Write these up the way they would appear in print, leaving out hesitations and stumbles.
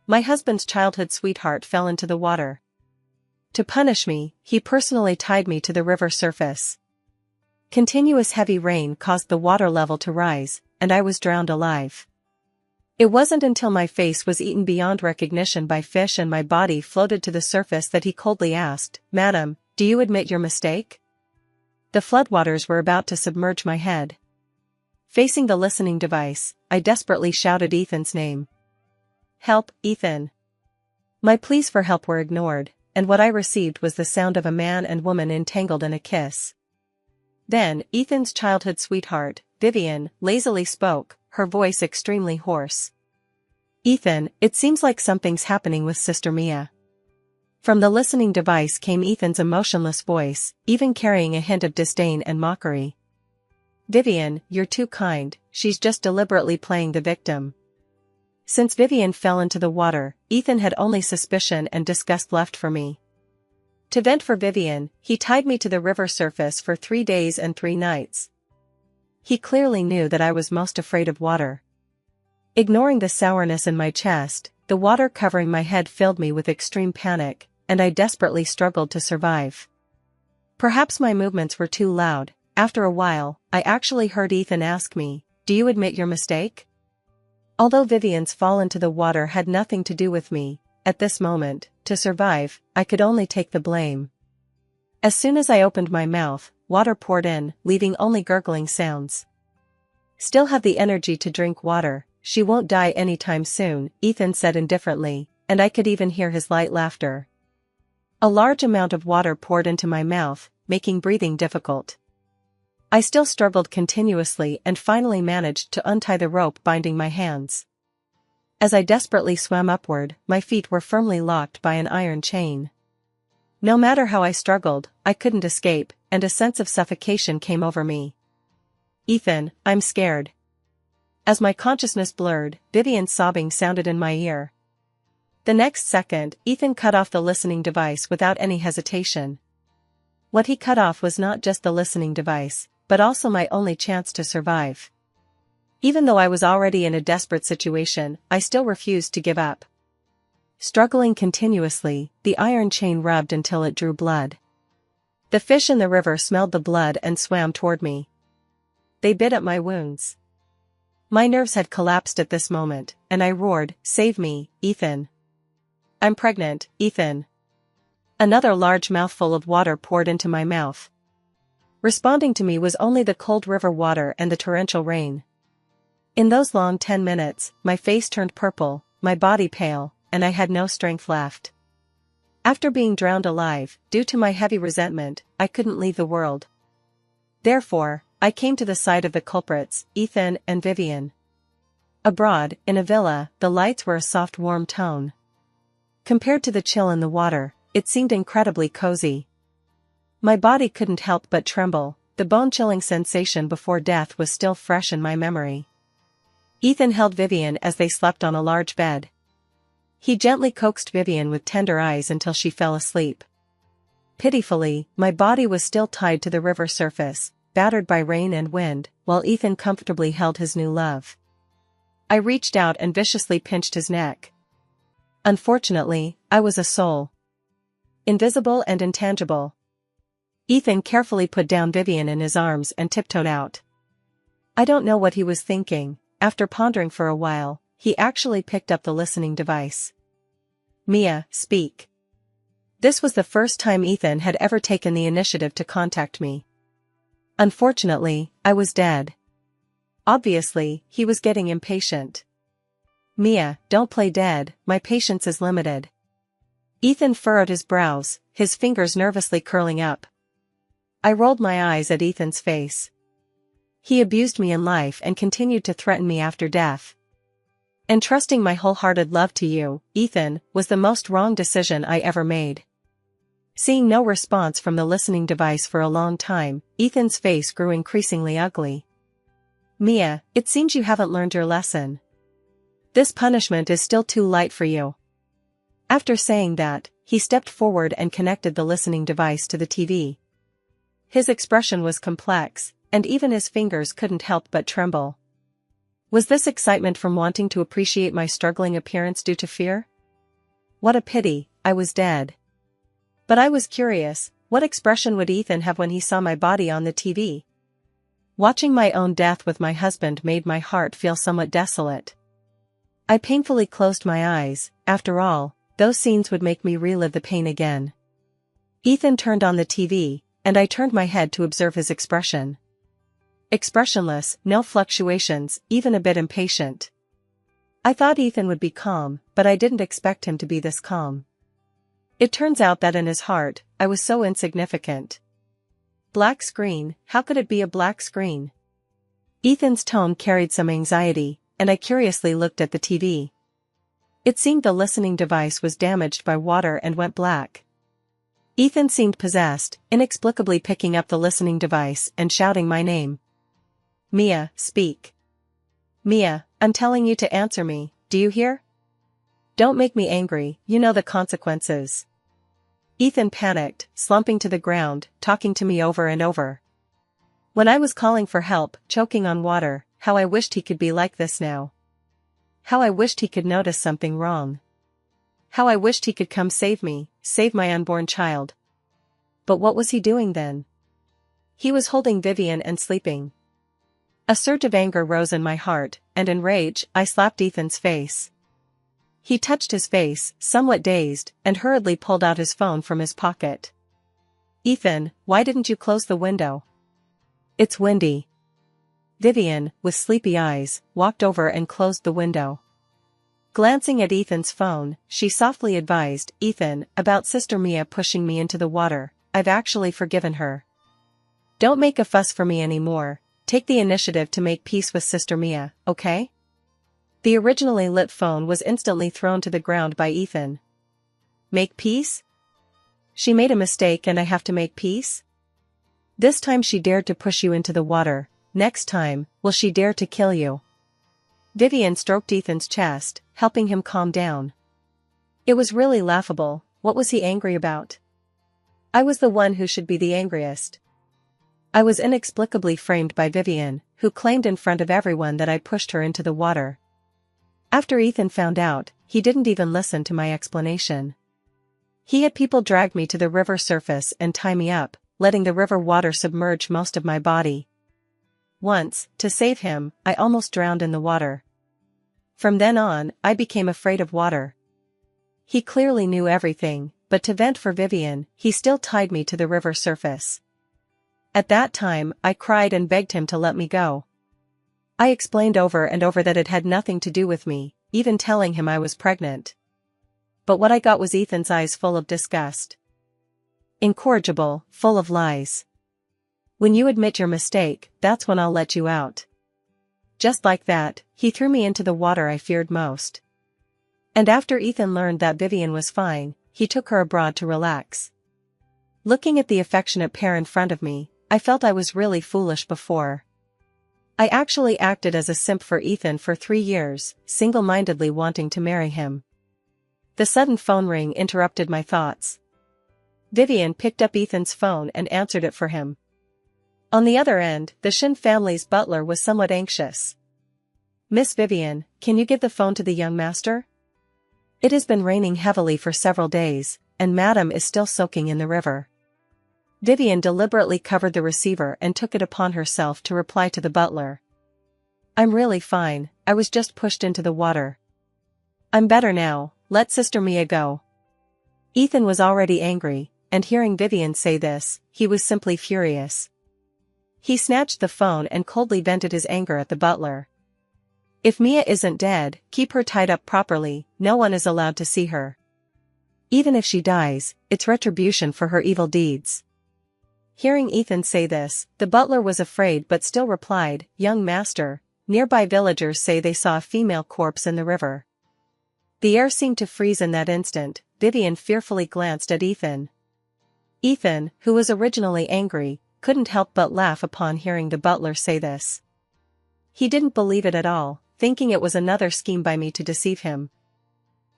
My husband's childhood sweetheart fell into the water. To punish me, he personally tied me to the river surface. Continuous heavy rain caused the water level to rise, and I was drowned alive. It wasn't until my face was eaten beyond recognition by fish and my body floated to the surface that he coldly asked, "Madam, do you admit your mistake?" The floodwaters were about to submerge my head. Facing the listening device, I desperately shouted Ethan's name. "Help, Ethan!" My pleas for help were ignored, and what I received was the sound of a man and woman entangled in a kiss. Then, Ethan's childhood sweetheart, Vivian, lazily spoke, her voice extremely hoarse. "Ethan, it seems like something's happening with Sister Mia." From the listening device came Ethan's emotionless voice, even carrying a hint of disdain and mockery. "Vivian, you're too kind, she's just deliberately playing the victim." Since Vivian fell into the water, Ethan had only suspicion and disgust left for me. To vent for Vivian, he tied me to the river surface for 3 days and 3 nights. He clearly knew that I was most afraid of water. Ignoring the sourness in my chest, the water covering my head filled me with extreme panic, and I desperately struggled to survive. Perhaps my movements were too loud. After a while, I actually heard Ethan ask me, "Do you admit your mistake?" Although Vivian's fall into the water had nothing to do with me, at this moment, to survive, I could only take the blame. As soon as I opened my mouth, water poured in, leaving only gurgling sounds. "Still have the energy to drink water, she won't die anytime soon," Ethan said indifferently, and I could even hear his light laughter. A large amount of water poured into my mouth, making breathing difficult. I still struggled continuously and finally managed to untie the rope binding my hands. As I desperately swam upward, my feet were firmly locked by an iron chain. No matter how I struggled, I couldn't escape, and a sense of suffocation came over me. "Ethan, I'm scared." As my consciousness blurred, Vivian's sobbing sounded in my ear. The next second, Ethan cut off the listening device without any hesitation. What he cut off was not just the listening device, but also my only chance to survive. Even though I was already in a desperate situation, I still refused to give up. Struggling continuously, the iron chain rubbed until it drew blood. The fish in the river smelled the blood and swam toward me. They bit at my wounds. My nerves had collapsed at this moment, and I roared, "Save me, Ethan! I'm pregnant, Ethan!" Another large mouthful of water poured into my mouth. Responding to me was only the cold river water and the torrential rain. In those long 10 minutes, my face turned purple, my body pale, and I had no strength left. After being drowned alive, due to my heavy resentment, I couldn't leave the world. Therefore, I came to the side of the culprits, Ethan and Vivian. Abroad, in a villa, the lights were a soft warm tone. Compared to the chill in the water, it seemed incredibly cozy. My body couldn't help but tremble, the bone-chilling sensation before death was still fresh in my memory. Ethan held Vivian as they slept on a large bed. He gently coaxed Vivian with tender eyes until she fell asleep. Pitifully, my body was still tied to the river surface, battered by rain and wind, while Ethan comfortably held his new love. I reached out and viciously pinched his neck. Unfortunately, I was a soul. Invisible and intangible. Ethan carefully put down Vivian in his arms and tiptoed out. I don't know what he was thinking. After pondering for a while, he actually picked up the listening device. "Mia, speak." This was the first time Ethan had ever taken the initiative to contact me. Unfortunately, I was dead. Obviously, he was getting impatient. "Mia, don't play dead, my patience is limited." Ethan furrowed his brows, his fingers nervously curling up. I rolled my eyes at Ethan's face. He abused me in life and continued to threaten me after death. Entrusting my wholehearted love to you, Ethan, was the most wrong decision I ever made. Seeing no response from the listening device for a long time, Ethan's face grew increasingly ugly. "Mia, it seems you haven't learned your lesson. This punishment is still too light for you." After saying that, he stepped forward and connected the listening device to the TV. His expression was complex, and even his fingers couldn't help but tremble. Was this excitement from wanting to appreciate my struggling appearance due to fear? What a pity, I was dead. But I was curious, what expression would Ethan have when he saw my body on the TV? Watching my own death with my husband made my heart feel somewhat desolate. I painfully closed my eyes. After all, those scenes would make me relive the pain again. Ethan turned on the TV, and I turned my head to observe his expression. Expressionless, no fluctuations, even a bit impatient. I thought Ethan would be calm, but I didn't expect him to be this calm. It turns out that in his heart, I was so insignificant. Black screen, how could it be a black screen? Ethan's tone carried some anxiety, and I curiously looked at the TV. It seemed the listening device was damaged by water and went black. Ethan seemed possessed, inexplicably picking up the listening device and shouting my name. Mia, speak. Mia, I'm telling you to answer me, do you hear? Don't make me angry, you know the consequences. Ethan panicked, slumping to the ground, talking to me over and over. When I was calling for help, choking on water, how I wished he could be like this now. How I wished he could notice something wrong. How I wished he could come save me, save my unborn child. But what was he doing then? He was holding Vivian and sleeping. A surge of anger rose in my heart, and in rage, I slapped Ethan's face. He touched his face, somewhat dazed, and hurriedly pulled out his phone from his pocket. Ethan, why didn't you close the window? It's windy. Vivian, with sleepy eyes, walked over and closed the window. Glancing at Ethan's phone, she softly advised, Ethan, about Sister Mia pushing me into the water, I've actually forgiven her. Don't make a fuss for me anymore, take the initiative to make peace with Sister Mia, okay? The originally lit phone was instantly thrown to the ground by Ethan. Make peace? She made a mistake and I have to make peace? This time she dared to push you into the water, next time, will she dare to kill you? Vivian stroked Ethan's chest, helping him calm down. It was really laughable, what was he angry about? I was the one who should be the angriest. I was inexplicably framed by Vivian, who claimed in front of everyone that I pushed her into the water. After Ethan found out, he didn't even listen to my explanation. He had people drag me to the river surface and tie me up, letting the river water submerge most of my body. Once, to save him, I almost drowned in the water. From then on, I became afraid of water. He clearly knew everything, but to vent for Vivian, he still tied me to the river surface. At that time, I cried and begged him to let me go. I explained over and over that it had nothing to do with me, even telling him I was pregnant. But what I got was Ethan's eyes full of disgust. Incorrigible, full of lies. When you admit your mistake, that's when I'll let you out. Just like that, he threw me into the water I feared most. And after Ethan learned that Vivian was fine, he took her abroad to relax. Looking at the affectionate pair in front of me, I felt I was really foolish before. I actually acted as a simp for Ethan for 3 years, single-mindedly wanting to marry him. The sudden phone ring interrupted my thoughts. Vivian picked up Ethan's phone and answered it for him. On the other end, the Shin family's butler was somewhat anxious. Miss Vivian, can you give the phone to the young master? It has been raining heavily for several days, and Madam is still soaking in the river. Vivian deliberately covered the receiver and took it upon herself to reply to the butler. I'm really fine, I was just pushed into the water. I'm better now, let Sister Mia go. Ethan was already angry, and hearing Vivian say this, he was simply furious. He snatched the phone and coldly vented his anger at the butler. If Mia isn't dead, keep her tied up properly, no one is allowed to see her. Even if she dies, it's retribution for her evil deeds. Hearing Ethan say this, the butler was afraid but still replied, Young master, nearby villagers say they saw a female corpse in the river. The air seemed to freeze in that instant. Vivian fearfully glanced at Ethan. Ethan, who was originally angry, couldn't help but laugh upon hearing the butler say this. He didn't believe it at all, thinking it was another scheme by me to deceive him.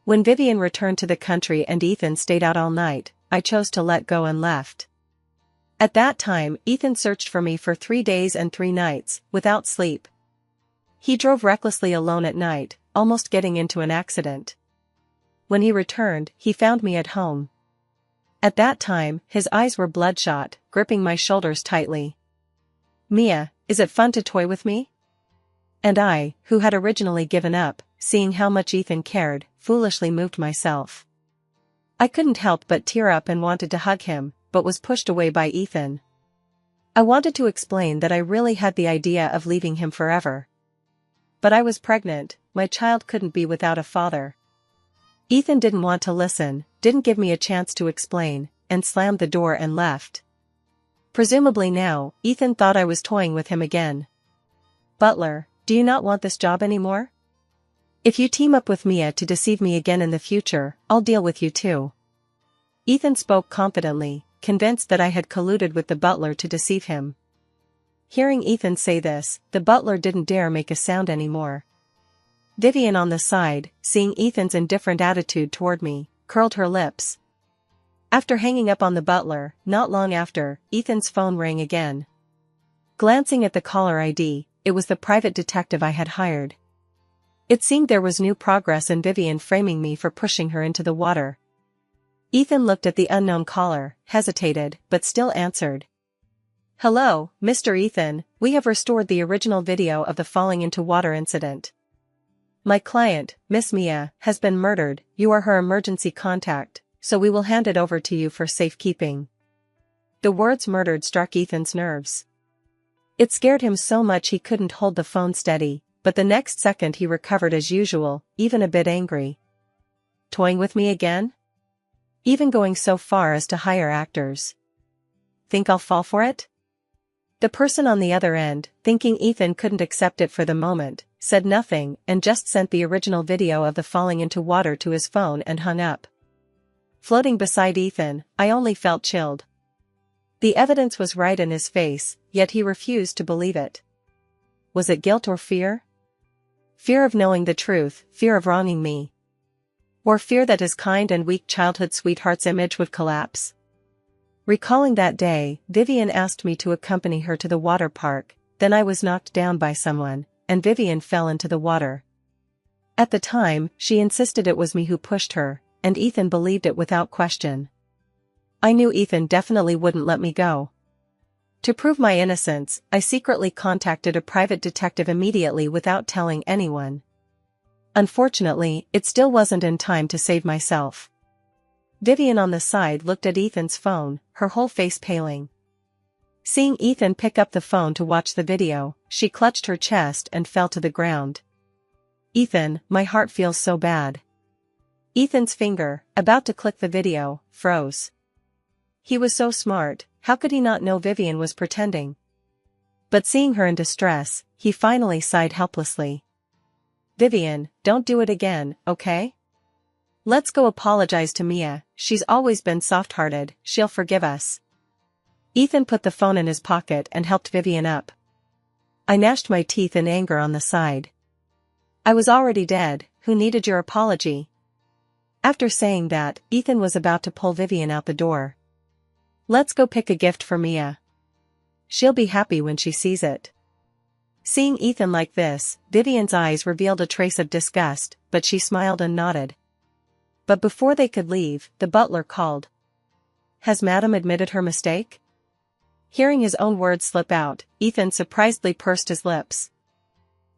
When Vivian returned to the country and Ethan stayed out all night, I chose to let go and left. At that time, Ethan searched for me for 3 days and 3 nights, without sleep. He drove recklessly alone at night, almost getting into an accident. When he returned, he found me at home. At that time, his eyes were bloodshot, gripping my shoulders tightly. "Mia, is it fun to toy with me?" And I, who had originally given up, seeing how much Ethan cared, foolishly moved myself. I couldn't help but tear up and wanted to hug him, but was pushed away by Ethan. I wanted to explain that I really had the idea of leaving him forever. But I was pregnant, my child couldn't be without a father. Ethan didn't want to listen, didn't give me a chance to explain, and slammed the door and left. Presumably now, Ethan thought I was toying with him again. "Butler, do you not want this job anymore? If you team up with Mia to deceive me again in the future, I'll deal with you too." Ethan spoke confidently, convinced that I had colluded with the butler to deceive him. Hearing Ethan say this, the butler didn't dare make a sound anymore. Vivian on the side, seeing Ethan's indifferent attitude toward me, curled her lips. After hanging up on the butler, not long after, Ethan's phone rang again. Glancing at the caller ID, it was the private detective I had hired. It seemed there was new progress in Vivian framing me for pushing her into the water. Ethan looked at the unknown caller, hesitated, but still answered. "Hello, Mr. Ethan, we have restored the original video of the falling into water incident. My client, Miss Mia, has been murdered. You are her emergency contact, so we will hand it over to you for safekeeping." The words "murdered" struck Ethan's nerves. It scared him so much he couldn't hold the phone steady, but the next second he recovered as usual, even a bit angry. "Toying with me again? Even going so far as to hire actors? Think I'll fall for it?" The person on the other end, thinking Ethan couldn't accept it for the moment, said nothing and just sent the original video of the falling into water to his phone and hung up. Floating beside Ethan, I only felt chilled. The evidence was right in his face, yet he refused to believe it. Was it guilt or fear? Fear of knowing the truth, fear of wronging me. Or fear that his kind and weak childhood sweetheart's image would collapse? Recalling that day, Vivian asked me to accompany her to the water park, then I was knocked down by someone, and Vivian fell into the water. At the time, she insisted it was me who pushed her, and Ethan believed it without question. I knew Ethan definitely wouldn't let me go. To prove my innocence, I secretly contacted a private detective immediately without telling anyone. Unfortunately, it still wasn't in time to save myself. Vivian on the side looked at Ethan's phone, her whole face paling. Seeing Ethan pick up the phone to watch the video, she clutched her chest and fell to the ground. "Ethan, my heart feels so bad." Ethan's finger, about to click the video, froze. He was so smart, how could he not know Vivian was pretending? But seeing her in distress, he finally sighed helplessly. "Vivian, don't do it again, okay? Let's go apologize to Mia, she's always been soft-hearted, she'll forgive us." Ethan put the phone in his pocket and helped Vivian up. I gnashed my teeth in anger on the side. I was already dead, who needed your apology? After saying that, Ethan was about to pull Vivian out the door. "Let's go pick a gift for Mia. She'll be happy when she sees it." Seeing Ethan like this, Vivian's eyes revealed a trace of disgust, but she smiled and nodded. But before they could leave, the butler called. "Has Madam admitted her mistake?" Hearing his own words slip out, Ethan surprisedly pursed his lips.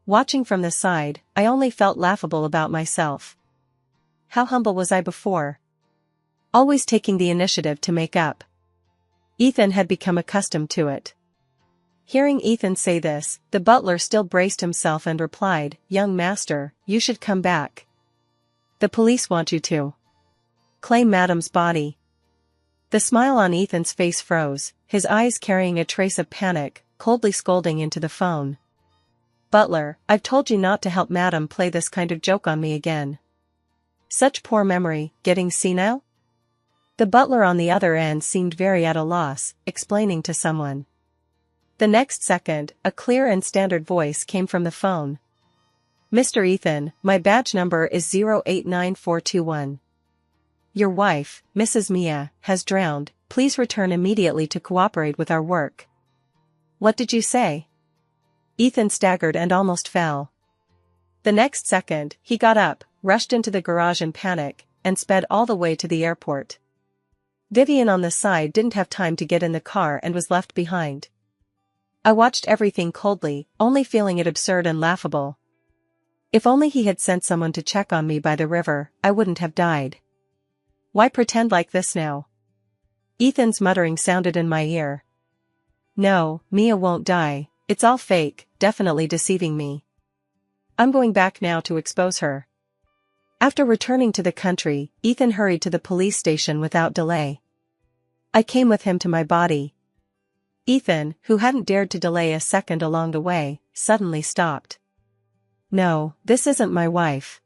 Watching from the side, I only felt laughable about myself. How humble was I before? Always taking the initiative to make up. Ethan had become accustomed to it. Hearing Ethan say this, the butler still braced himself and replied, "Young master, you should come back. The police want you to claim Madam's body." The smile on Ethan's face froze, his eyes carrying a trace of panic, coldly scolding into the phone. "Butler, I've told you not to help Madam play this kind of joke on me again. Such poor memory, getting senile?" The butler on the other end seemed very at a loss, explaining to someone. The next second, a clear and standard voice came from the phone. "Mr. Ethan, my badge number is 089421. Your wife, Mrs. Mia, has drowned. Please return immediately to cooperate with our work." "What did you say?" Ethan staggered and almost fell. The next second, he got up, rushed into the garage in panic, and sped all the way to the airport. Vivian on the side didn't have time to get in the car and was left behind. I watched everything coldly, only feeling it absurd and laughable. If only he had sent someone to check on me by the river, I wouldn't have died. Why pretend like this now? Ethan's muttering sounded in my ear. No, Mia won't die, it's all fake, definitely deceiving me. I'm going back now to expose her. After returning to the country, Ethan hurried to the police station without delay. I came with him to my body. Ethan, who hadn't dared to delay a second along the way, suddenly stopped. No, this isn't my wife.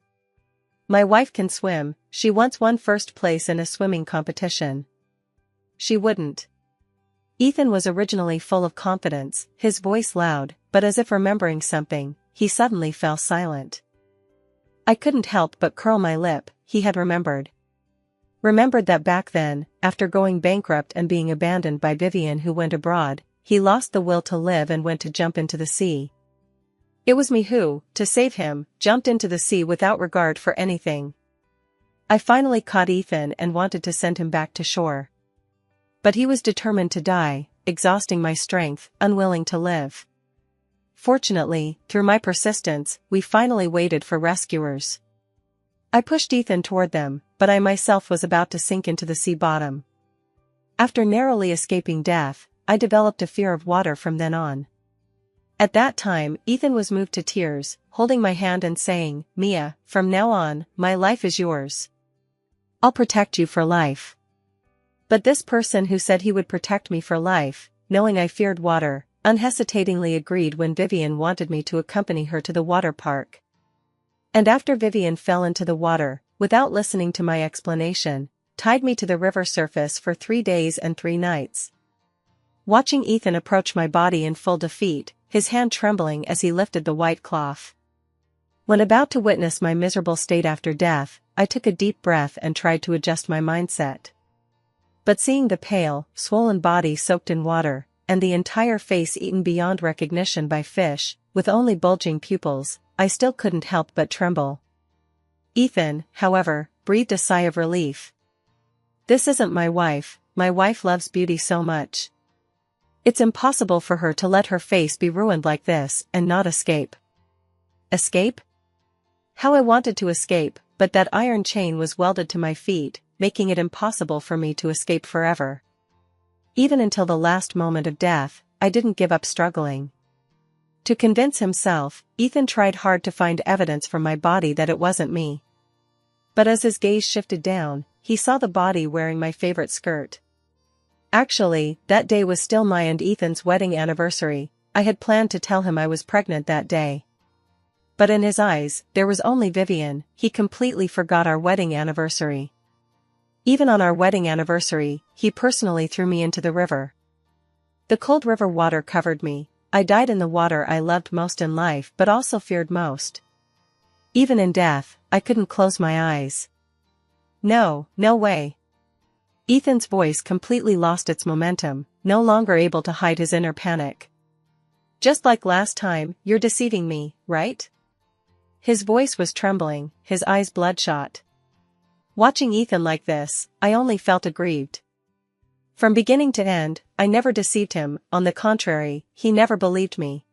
My wife can swim, she once won first place in a swimming competition. She wouldn't. Ethan was originally full of confidence, his voice loud, but as if remembering something, he suddenly fell silent. I couldn't help but curl my lip. He had remembered. Remembered that back then, after going bankrupt and being abandoned by Vivian who went abroad, he lost the will to live and went to jump into the sea. It was me who, to save him, jumped into the sea without regard for anything. I finally caught Ethan and wanted to send him back to shore. But he was determined to die, exhausting my strength, unwilling to live. Fortunately, through my persistence, we finally waited for rescuers. I pushed Ethan toward them, but I myself was about to sink into the sea bottom. After narrowly escaping death, I developed a fear of water from then on. At that time, Ethan was moved to tears, holding my hand and saying, "Mia, from now on, my life is yours. I'll protect you for life." But this person who said he would protect me for life, knowing I feared water, unhesitatingly agreed when Vivian wanted me to accompany her to the water park. And after Vivian fell into the water, without listening to my explanation, tied me to the river surface for 3 days and 3 nights. Watching Ethan approach my body in full defeat, his hand trembling as he lifted the white cloth. When about to witness my miserable state after death, I took a deep breath and tried to adjust my mindset. But seeing the pale, swollen body soaked in water, and the entire face eaten beyond recognition by fish, with only bulging pupils, I still couldn't help but tremble. Ethan, however, breathed a sigh of relief. This isn't my wife loves beauty so much. It's impossible for her to let her face be ruined like this and not escape. Escape? How I wanted to escape, but that iron chain was welded to my feet, making it impossible for me to escape forever. Even until the last moment of death, I didn't give up struggling. To convince himself, Ethan tried hard to find evidence from my body that it wasn't me. But as his gaze shifted down, he saw the body wearing my favorite skirt. Actually, that day was still my and Ethan's wedding anniversary. I had planned to tell him I was pregnant that day. But in his eyes, there was only Vivian. He completely forgot our wedding anniversary. Even on our wedding anniversary, he personally threw me into the river. The cold river water covered me. I died in the water I loved most in life but also feared most. Even in death, I couldn't close my eyes. No, no way. Ethan's voice completely lost its momentum, no longer able to hide his inner panic. Just like last time, you're deceiving me, right? His voice was trembling, his eyes bloodshot. Watching Ethan like this, I only felt aggrieved. From beginning to end, I never deceived him, on the contrary, he never believed me.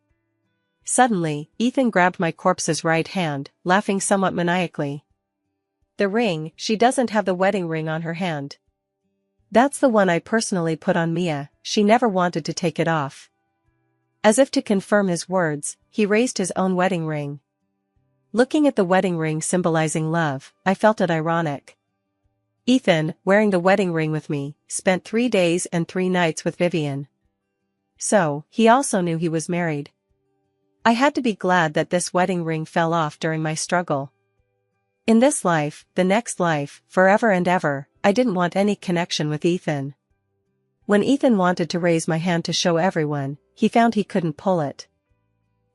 Suddenly, Ethan grabbed my corpse's right hand, laughing somewhat maniacally. The ring, she doesn't have the wedding ring on her hand. That's the one I personally put on Mia, she never wanted to take it off. As if to confirm his words, he raised his own wedding ring. Looking at the wedding ring symbolizing love, I felt it ironic. Ethan, wearing the wedding ring with me, spent 3 days and 3 nights with Vivian. So, he also knew he was married. I had to be glad that this wedding ring fell off during my struggle. In this life, the next life, forever and ever, I didn't want any connection with Ethan. When Ethan wanted to raise my hand to show everyone, he found he couldn't pull it.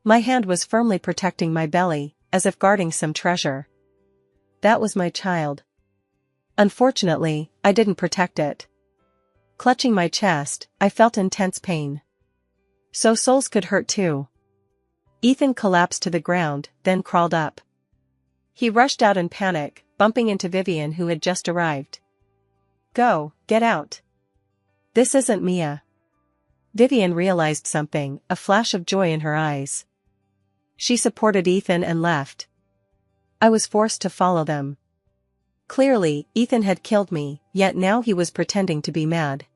My hand was firmly protecting my belly, as if guarding some treasure. That was my child. Unfortunately, I didn't protect it. Clutching my chest, I felt intense pain. So souls could hurt too. Ethan collapsed to the ground, then crawled up. He rushed out in panic, bumping into Vivian who had just arrived. "Go, get out. This isn't Mia." Vivian realized something, a flash of joy in her eyes. She supported Ethan and left. I was forced to follow them. Clearly, Ethan had killed me, yet now he was pretending to be mad.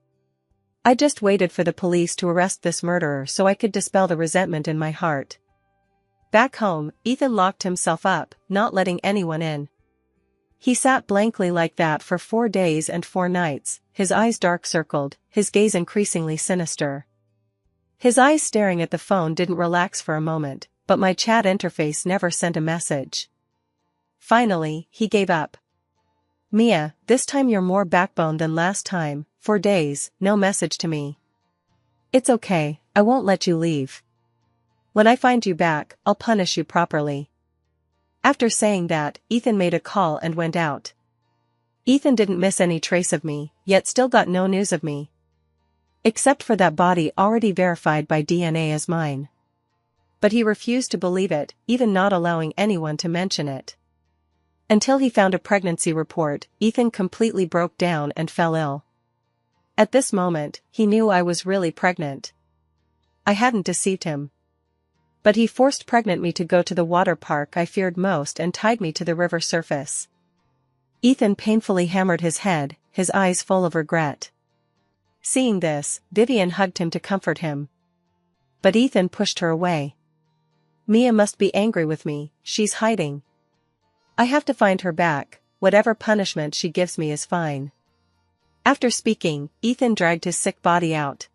I just waited for the police to arrest this murderer so I could dispel the resentment in my heart. Back home, Ethan locked himself up, not letting anyone in. He sat blankly like that for 4 days and 4 nights, his eyes dark-circled, his gaze increasingly sinister. His eyes staring at the phone didn't relax for a moment, but my chat interface never sent a message. Finally, he gave up. "Mia, this time you're more backbone than last time. 4 days, no message to me. It's okay, I won't let you leave. When I find you back, I'll punish you properly." After saying that, Ethan made a call and went out. Ethan didn't miss any trace of me, yet still got no news of me. Except for that body already verified by DNA as mine. But he refused to believe it, even not allowing anyone to mention it. Until he found a pregnancy report, Ethan completely broke down and fell ill. At this moment, he knew I was really pregnant. I hadn't deceived him. But he forced pregnant me to go to the water park I feared most and tied me to the river surface. Ethan painfully hammered his head, his eyes full of regret. Seeing this, Vivian hugged him to comfort him. But Ethan pushed her away. "Mia must be angry with me, she's hiding. I have to find her back, whatever punishment she gives me is fine." After speaking, Ethan dragged his sick body out.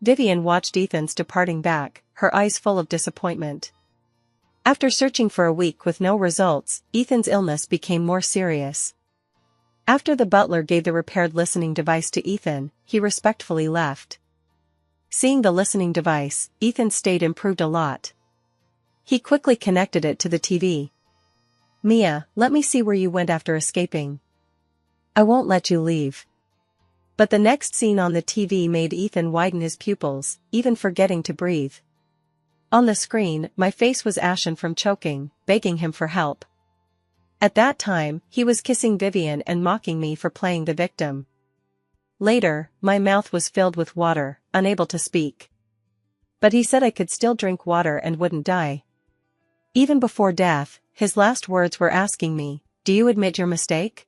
Vivian watched Ethan's departing back, her eyes full of disappointment. After searching for a week with no results, Ethan's illness became more serious. After the butler gave the repaired listening device to Ethan, he respectfully left. Seeing the listening device, Ethan's state improved a lot. He quickly connected it to the TV. "Mia, let me see where you went after escaping. I won't let you leave." But the next scene on the TV made Ethan widen his pupils, even forgetting to breathe. On the screen, my face was ashen from choking, begging him for help. At that time, he was kissing Vivian and mocking me for playing the victim. Later, my mouth was filled with water, unable to speak. But he said I could still drink water and wouldn't die. Even before death, his last words were asking me, "Do you admit your mistake?"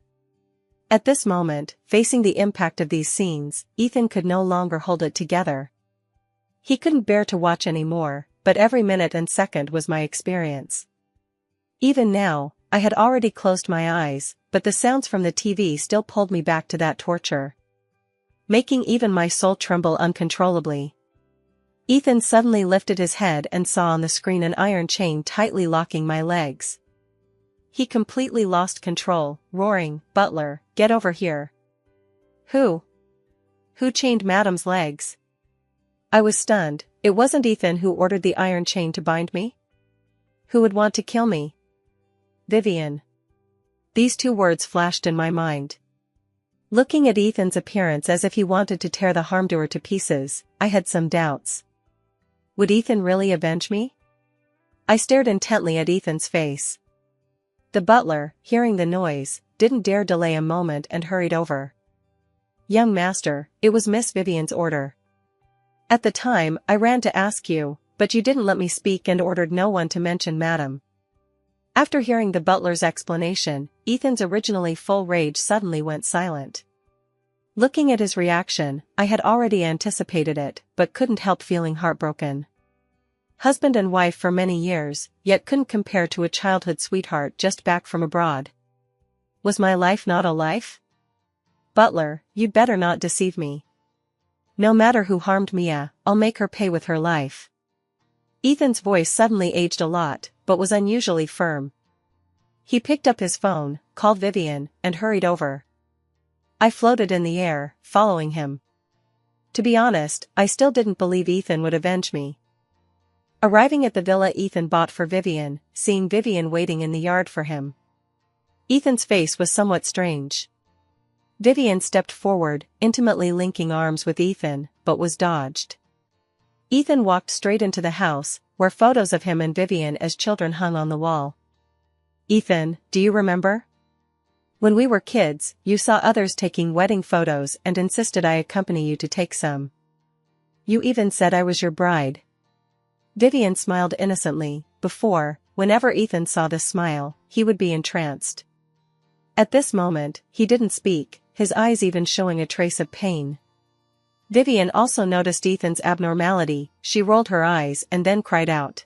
At this moment, facing the impact of these scenes, Ethan could no longer hold it together. He couldn't bear to watch anymore, but every minute and second was my experience. Even now, I had already closed my eyes, but the sounds from the TV still pulled me back to that torture, making even my soul tremble uncontrollably. Ethan suddenly lifted his head and saw on the screen an iron chain tightly locking my legs. He completely lost control, roaring, "Butler, get over here." Who chained Madam's legs?" I was stunned. It wasn't Ethan who ordered the iron chain to bind me? Who would want to kill me? Vivian. These 2 words flashed in my mind. Looking at Ethan's appearance as if he wanted to tear the harmdoer to pieces, I had some doubts. Would Ethan really avenge me? I stared intently at Ethan's face. The butler, hearing the noise, didn't dare delay a moment and hurried over. "Young master, it was Miss Vivian's order. At the time, I ran to ask you, but you didn't let me speak and ordered no one to mention Madam." After hearing the butler's explanation, Ethan's originally full rage suddenly went silent. Looking at his reaction, I had already anticipated it, but couldn't help feeling heartbroken. Husband and wife for many years, yet couldn't compare to a childhood sweetheart just back from abroad. Was my life not a life? "Butler, you'd better not deceive me. No matter who harmed Mia, I'll make her pay with her life." Ethan's voice suddenly aged a lot, but was unusually firm. He picked up his phone, called Vivian, and hurried over. I floated in the air, following him. To be honest, I still didn't believe Ethan would avenge me. Arriving at the villa Ethan bought for Vivian, seeing Vivian waiting in the yard for him. Ethan's face was somewhat strange. Vivian stepped forward, intimately linking arms with Ethan, but was dodged. Ethan walked straight into the house, where photos of him and Vivian as children hung on the wall. "Ethan, do you remember? When we were kids, you saw others taking wedding photos and insisted I accompany you to take some. You even said I was your bride. Vivian smiled innocently. Whenever Ethan saw this smile, he would be entranced. At this moment, he didn't speak, his eyes even showing a trace of pain. Vivian also noticed Ethan's abnormality. She rolled her eyes and then cried out.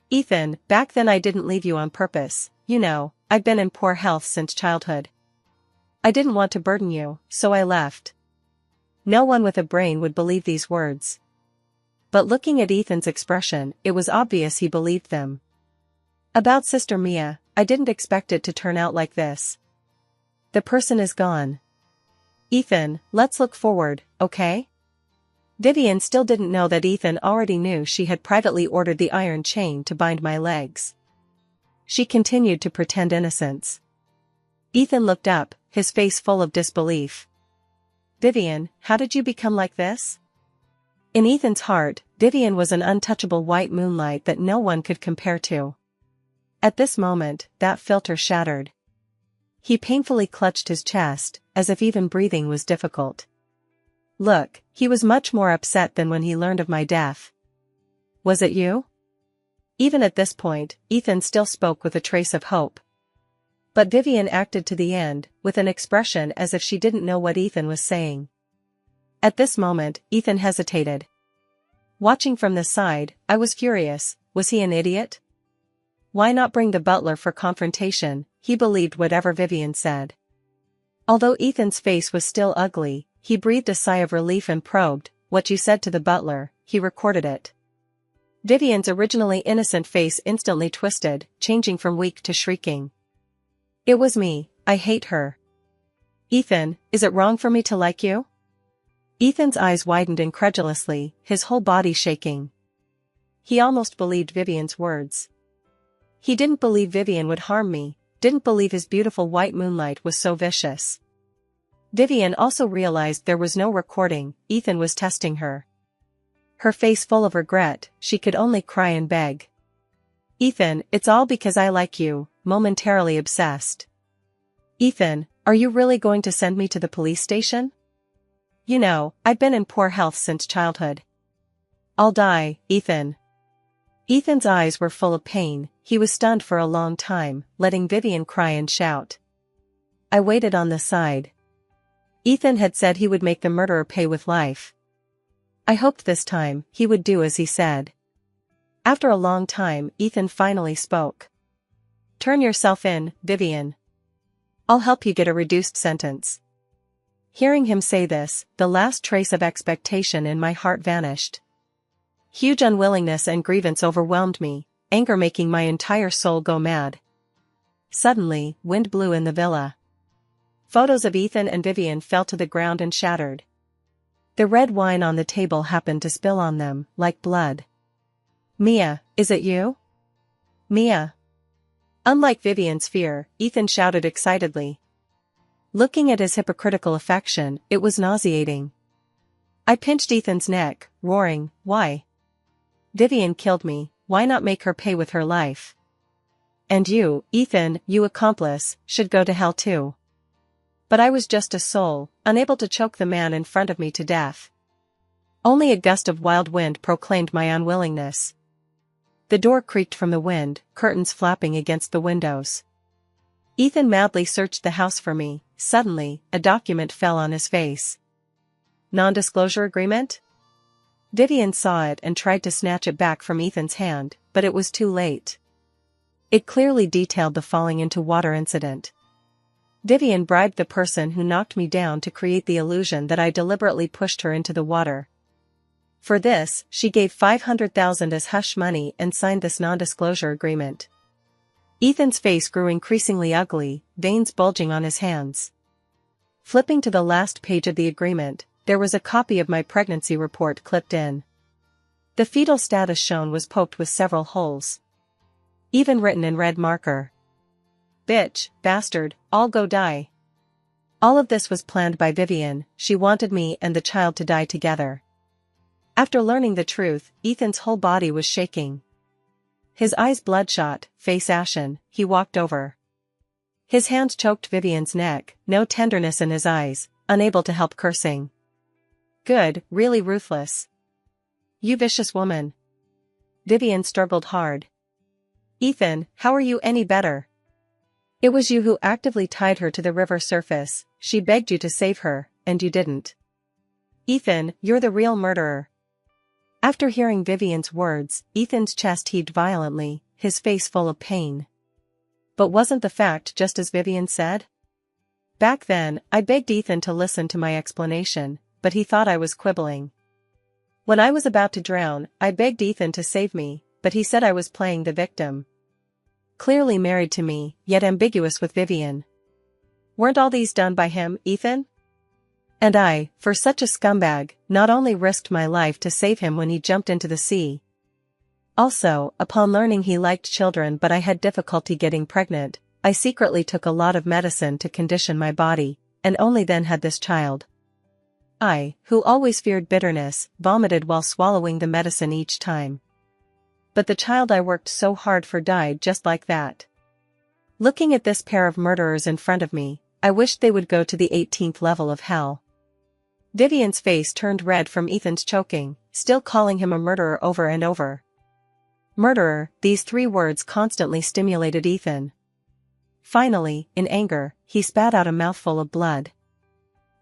Ethan, back then I didn't leave you on purpose, you know, I've been in poor health since childhood. I didn't want to burden you, so I left. No one with a brain would believe these words. But looking at Ethan's expression, it was obvious he believed them. About Sister Mia, I didn't expect it to turn out like this. The person is gone. Ethan, let's look forward, okay? Vivian still didn't know that Ethan already knew she had privately ordered the iron chain to bind my legs. She continued to pretend innocence. Ethan looked up, his face full of disbelief. Vivian, how did you become like this? In Ethan's heart, Vivian was an untouchable white moonlight that no one could compare to. At this moment, that filter shattered. He painfully clutched his chest, as if even breathing was difficult. Look, he was much more upset than when he learned of my death. Was it you? Even at this point, Ethan still spoke with a trace of hope. But Vivian acted to the end, with an expression as if she didn't know what Ethan was saying. At this moment, Ethan hesitated. Watching from the side, I was furious. Was he an idiot? Why not bring the butler for confrontation? He believed whatever Vivian said. Although Ethan's face was still ugly, he breathed a sigh of relief and probed, "What you said to the butler," he recorded it. Vivian's originally innocent face instantly twisted, changing from weak to shrieking. It was me, I hate her. Ethan, is it wrong for me to like you? Ethan's eyes widened incredulously, his whole body shaking. He almost believed Vivian's words. He didn't believe Vivian would harm me, didn't believe his beautiful white moonlight was so vicious. Vivian also realized there was no recording, Ethan was testing her. Her face full of regret, she could only cry and beg. Ethan, it's all because I like you, momentarily obsessed. Ethan, are you really going to send me to the police station? You know, I've been in poor health since childhood. I'll die, Ethan. Ethan's eyes were full of pain, he was stunned for a long time, letting Vivian cry and shout. I waited on the side. Ethan had said he would make the murderer pay with life. I hoped this time, he would do as he said. After a long time, Ethan finally spoke. Turn yourself in, Vivian. I'll help you get a reduced sentence. Hearing him say this, the last trace of expectation in my heart vanished. Huge unwillingness and grievance overwhelmed me, anger making my entire soul go mad. Suddenly, wind blew in the villa. Photos of Ethan and Vivian fell to the ground and shattered. The red wine on the table happened to spill on them, like blood. Mia, is it you? Mia. Unlike Vivian's fear, Ethan shouted excitedly. Looking at his hypocritical affection, it was nauseating. I pinched Ethan's neck, roaring, why? Vivian killed me, why not make her pay with her life? And you, Ethan, you accomplice, should go to hell too. But I was just a soul, unable to choke the man in front of me to death. Only a gust of wild wind proclaimed my unwillingness. The door creaked from the wind, curtains flapping against the windows. Ethan madly searched the house for me. Suddenly, a document fell on his face. Non-disclosure agreement? Vivian saw it and tried to snatch it back from Ethan's hand, but it was too late. It clearly detailed the falling into water incident. Vivian bribed the person who knocked me down to create the illusion that I deliberately pushed her into the water. For this, she gave $500,000 as hush money and signed this non-disclosure agreement. Ethan's face grew increasingly ugly, veins bulging on his hands. Flipping to the last page of the agreement, there was a copy of my pregnancy report clipped in. The fetal status shown was poked with several holes. Even written in red marker. Bitch, bastard, all go die. All of this was planned by Vivian, she wanted me and the child to die together. After learning the truth, Ethan's whole body was shaking. His eyes bloodshot, face ashen, he walked over. His hand choked Vivian's neck, no tenderness in his eyes, unable to help cursing. Good, really ruthless. You vicious woman. Vivian struggled hard. Ethan, how are you any better? It was you who actively tied her to the river surface. She begged you to save her, and you didn't. Ethan, you're the real murderer. After hearing Vivian's words, Ethan's chest heaved violently, his face full of pain. But wasn't the fact just as Vivian said? Back then, I begged Ethan to listen to my explanation, but he thought I was quibbling. When I was about to drown, I begged Ethan to save me, but he said I was playing the victim. Clearly married to me, yet ambiguous with Vivian. Weren't all these done by him, Ethan? And I, for such a scumbag, not only risked my life to save him when he jumped into the sea. Also, upon learning he liked children but I had difficulty getting pregnant, I secretly took a lot of medicine to condition my body, and only then had this child. I, who always feared bitterness, vomited while swallowing the medicine each time. But the child I worked so hard for died just like that. Looking at this pair of murderers in front of me, I wished they would go to the 18th level of hell. Vivian's face turned red from Ethan's choking, still calling him a murderer over and over. Murderer, these 3 words constantly stimulated Ethan. Finally, in anger, he spat out a mouthful of blood.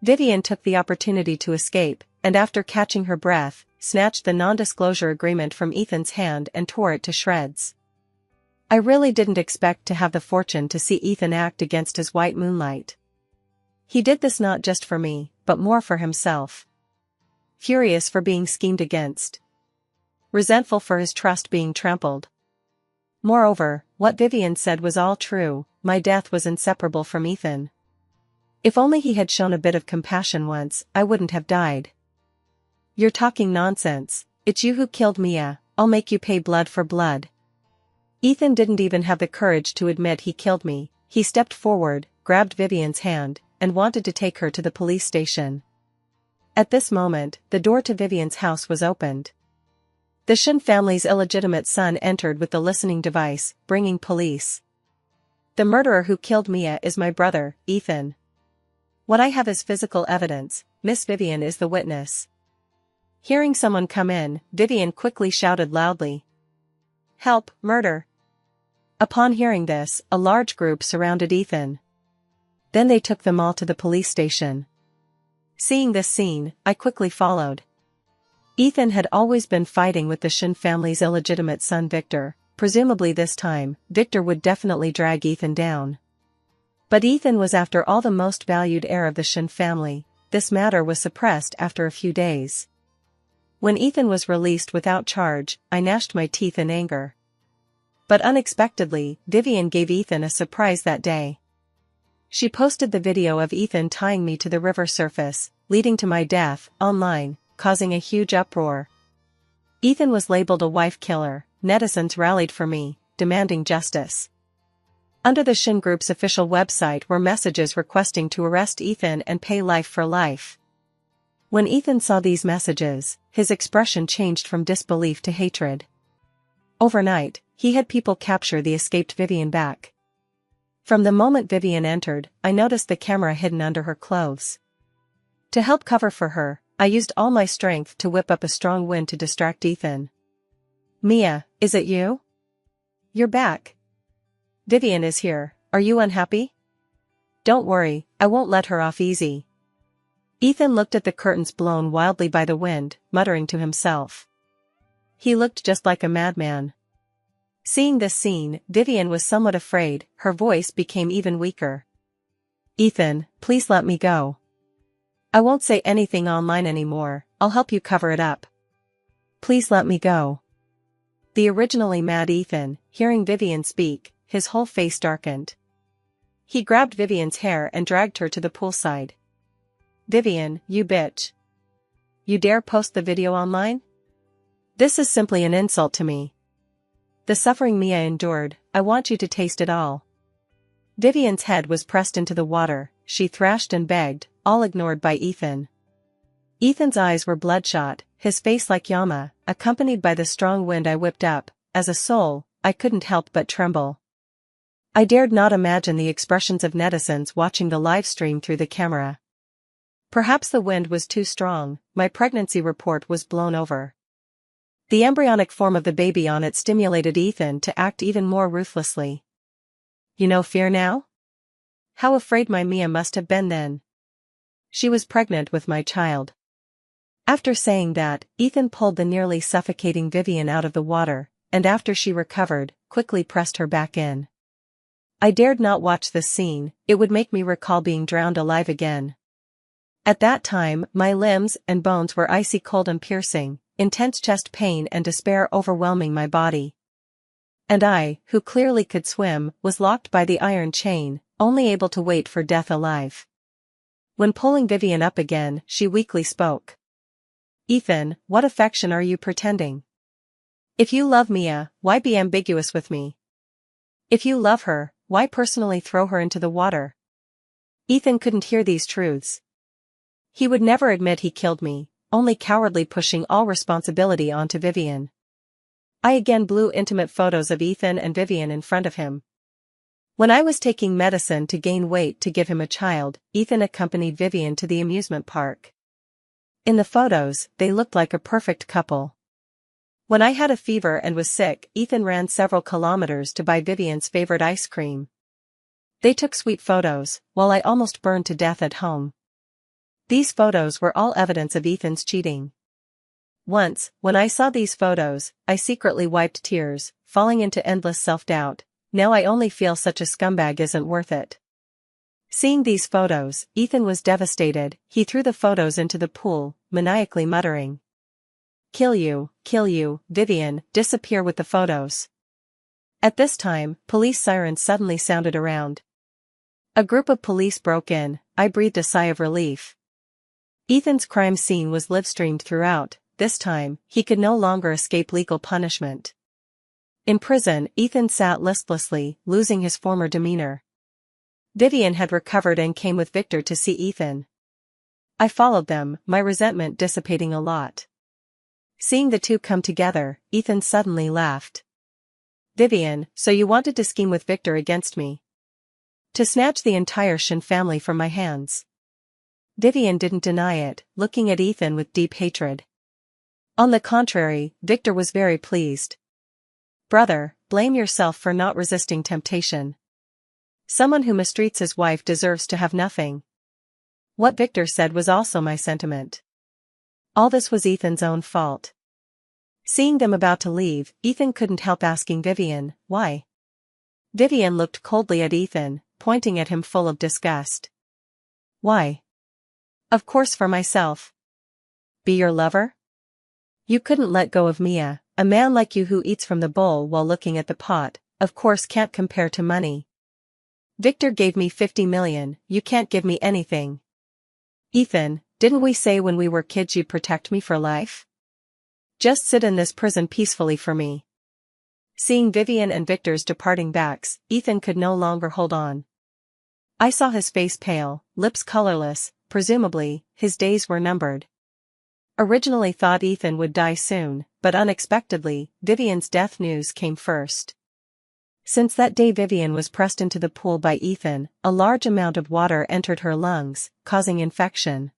Vivian took the opportunity to escape, and after catching her breath, snatched the non-disclosure agreement from Ethan's hand and tore it to shreds. I really didn't expect to have the fortune to see Ethan act against his white moonlight. He did this not just for me, but more for himself. Furious for being schemed against. Resentful for his trust being trampled. Moreover, what Vivian said was all true, my death was inseparable from Ethan. If only he had shown a bit of compassion once, I wouldn't have died. You're talking nonsense, it's you who killed Mia, I'll make you pay blood for blood. Ethan didn't even have the courage to admit he killed me, he stepped forward, grabbed Vivian's hand, and wanted to take her to the police station. At this moment, the door to Vivian's house was opened. The Shin family's illegitimate son entered with the listening device, bringing police. The murderer who killed Mia is my brother, Ethan. What I have is physical evidence, Miss Vivian is the witness. Hearing someone come in, Vivian quickly shouted loudly. Help, murder! Upon hearing this, a large group surrounded Ethan. Then they took them all to the police station. Seeing this scene, I quickly followed. Ethan had always been fighting with the Shin family's illegitimate son Victor, presumably this time, Victor would definitely drag Ethan down. But Ethan was after all the most valued heir of the Shin family, this matter was suppressed after a few days. When Ethan was released without charge, I gnashed my teeth in anger. But unexpectedly, Vivian gave Ethan a surprise that day. She posted the video of Ethan tying me to the river surface, leading to my death, online, causing a huge uproar. Ethan was labeled a wife killer, netizens rallied for me, demanding justice. Under the Shin Group's official website were messages requesting to arrest Ethan and pay life for life. When Ethan saw these messages, his expression changed from disbelief to hatred. Overnight, he had people capture the escaped Vivian back. From the moment Vivian entered, I noticed the camera hidden under her clothes. To help cover for her, I used all my strength to whip up a strong wind to distract Ethan. Mia, is it you? You're back. Vivian is here, are you unhappy? Don't worry, I won't let her off easy. Ethan looked at the curtains blown wildly by the wind, muttering to himself. He looked just like a madman. Seeing this scene, Vivian was somewhat afraid, her voice became even weaker. Ethan, please let me go. I won't say anything online anymore, I'll help you cover it up. Please let me go. The originally mad Ethan, hearing Vivian speak, his whole face darkened. He grabbed Vivian's hair and dragged her to the poolside. Vivian, you bitch. You dare post the video online? This is simply an insult to me. The suffering Mia endured, I want you to taste it all. Vivian's head was pressed into the water, she thrashed and begged, all ignored by Ethan. Ethan's eyes were bloodshot, his face like Yama, accompanied by the strong wind I whipped up. As a soul, I couldn't help but tremble. I dared not imagine the expressions of netizens watching the live stream through the camera. Perhaps the wind was too strong, my pregnancy report was blown over. The embryonic form of the baby on it stimulated Ethan to act even more ruthlessly. You know fear now? How afraid my Mia must have been then. She was pregnant with my child. After saying that, Ethan pulled the nearly suffocating Vivian out of the water, and after she recovered, quickly pressed her back in. I dared not watch this scene, it would make me recall being drowned alive again. At that time, my limbs and bones were icy cold and piercing, intense chest pain and despair overwhelming my body. And I, who clearly could swim, was locked by the iron chain, only able to wait for death alive. When pulling Vivian up again, she weakly spoke. Ethan, what affection are you pretending? If you love Mia, why be ambiguous with me? If you love her, why personally throw her into the water? Ethan couldn't hear these truths. He would never admit he killed me, only cowardly pushing all responsibility onto Vivian. I again blew intimate photos of Ethan and Vivian in front of him. When I was taking medicine to gain weight to give him a child, Ethan accompanied Vivian to the amusement park. In the photos, they looked like a perfect couple. When I had a fever and was sick, Ethan ran several kilometers to buy Vivian's favorite ice cream. They took sweet photos, while I almost burned to death at home. These photos were all evidence of Ethan's cheating. Once, when I saw these photos, I secretly wiped tears, falling into endless self-doubt. Now I only feel such a scumbag isn't worth it. Seeing these photos, Ethan was devastated. He threw the photos into the pool, maniacally muttering. Kill you, Vivian, disappear with the photos. At this time, police sirens suddenly sounded around. A group of police broke in. I breathed a sigh of relief. Ethan's crime scene was live-streamed throughout. This time, he could no longer escape legal punishment. In prison, Ethan sat listlessly, losing his former demeanor. Vivian had recovered and came with Victor to see Ethan. I followed them, my resentment dissipating a lot. Seeing the two come together, Ethan suddenly laughed. Vivian, so you wanted to scheme with Victor against me? To snatch the entire Shin family from my hands? Vivian didn't deny it, looking at Ethan with deep hatred. On the contrary, Victor was very pleased. Brother, blame yourself for not resisting temptation. Someone who mistreats his wife deserves to have nothing. What Victor said was also my sentiment. All this was Ethan's own fault. Seeing them about to leave, Ethan couldn't help asking Vivian, why? Vivian looked coldly at Ethan, pointing at him full of disgust. Why? Of course for myself. Be your lover? You couldn't let go of Mia, a man like you who eats from the bowl while looking at the pot, of course can't compare to money. Victor gave me 50 million, you can't give me anything. Ethan, didn't we say when we were kids you'd protect me for life? Just sit in this prison peacefully for me. Seeing Vivian and Victor's departing backs, Ethan could no longer hold on. I saw his face pale, lips colorless, presumably, his days were numbered. Originally thought Ethan would die soon, but unexpectedly, Vivian's death news came first. Since that day Vivian was pressed into the pool by Ethan, a large amount of water entered her lungs, causing infection.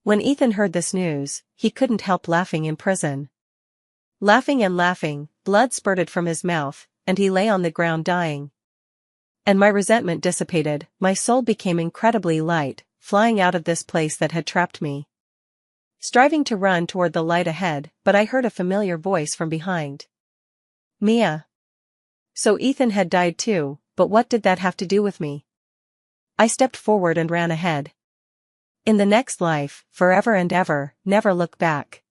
When Ethan heard this news, he couldn't help laughing in prison. Laughing and laughing, blood spurted from his mouth, and he lay on the ground dying. And my resentment dissipated, my soul became incredibly light, flying out of this place that had trapped me. Striving to run toward the light ahead, but I heard a familiar voice from behind. Mia. So Ethan had died too, but what did that have to do with me? I stepped forward and ran ahead. In the next life, forever and ever, never look back.